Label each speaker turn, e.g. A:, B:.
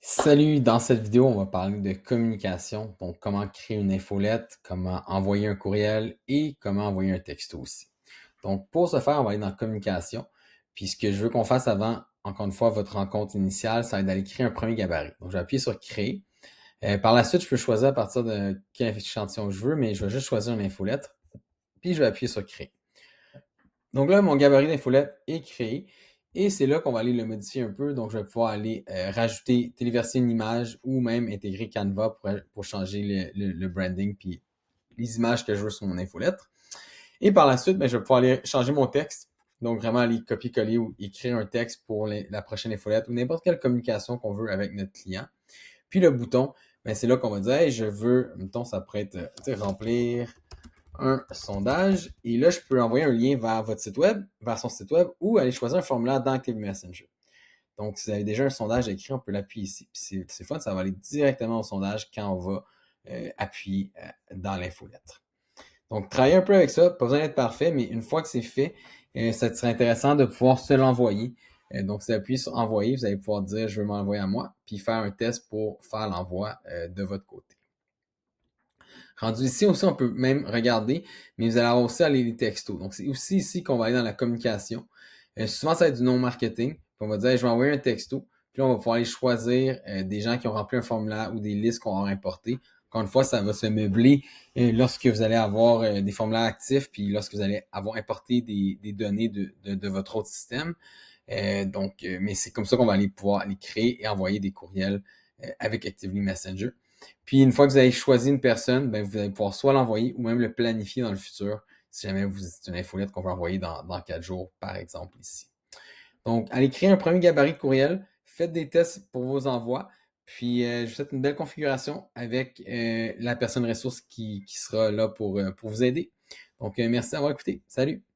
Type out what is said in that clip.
A: Salut, dans cette vidéo, on va parler de communication, donc comment créer une infolette, comment envoyer un courriel et comment envoyer un texto aussi. Donc pour ce faire, on va aller dans communication. Puis ce que je veux qu'on fasse avant, encore une fois, votre rencontre initiale, ça va être d'aller créer un premier gabarit. Donc je vais appuyer sur créer. Par la suite, je peux choisir à partir de quel échantillon je veux, mais je vais juste choisir une infolettre. Puis je vais appuyer sur créer. Donc là, mon gabarit d'infolette est créé et c'est là qu'on va aller le modifier un peu. Donc, je vais pouvoir aller rajouter, téléverser une image ou même intégrer Canva pour changer le branding puis les images que je veux sur mon infolettre. Et par la suite, ben, je vais pouvoir aller changer mon texte. Donc, vraiment aller copier-coller ou écrire un texte pour la prochaine infolette ou n'importe quelle communication qu'on veut avec notre client. Puis le bouton, ben, c'est là qu'on va dire, hey, je veux, mettons, ça pourrait être, remplir un sondage. Et là, je peux envoyer un lien vers votre site web, vers son site web, ou aller choisir un formulaire dans Active Messenger. Donc, si vous avez déjà un sondage écrit, on peut l'appuyer ici. Puis c'est fun, ça va aller directement au sondage quand on va appuyer dans l'infolettre. Donc, travaillez un peu avec ça, pas besoin d'être parfait, mais une fois que c'est fait, ça serait intéressant de pouvoir se l'envoyer. Donc, si vous appuyez sur envoyer, vous allez pouvoir dire je veux m'envoyer à moi, puis faire un test pour faire l'envoi de votre côté. Rendu ici aussi, on peut même regarder, mais vous allez aussi aller les textos. Donc, c'est aussi ici qu'on va aller dans la communication. Souvent, ça va être du non-marketing. Puis on va dire, hey, je vais envoyer un texto. Puis là, on va pouvoir aller choisir des gens qui ont rempli un formulaire ou des listes qu'on a importées. Encore une fois, ça va se meubler lorsque vous allez avoir des formulaires actifs, puis lorsque vous allez avoir importé des données de votre autre système. Mais c'est comme ça qu'on va aller pouvoir aller créer et envoyer des courriels avec Actively Messenger. Puis une fois que vous avez choisi une personne, ben, vous allez pouvoir soit l'envoyer ou même le planifier dans le futur, si jamais c'est une infolette qu'on va envoyer dans 4 jours, par exemple ici. Donc, allez créer un premier gabarit de courriel, faites des tests pour vos envois, puis je vous souhaite une belle configuration avec la personne ressource qui sera là pour vous aider. Donc, merci d'avoir écouté. Salut!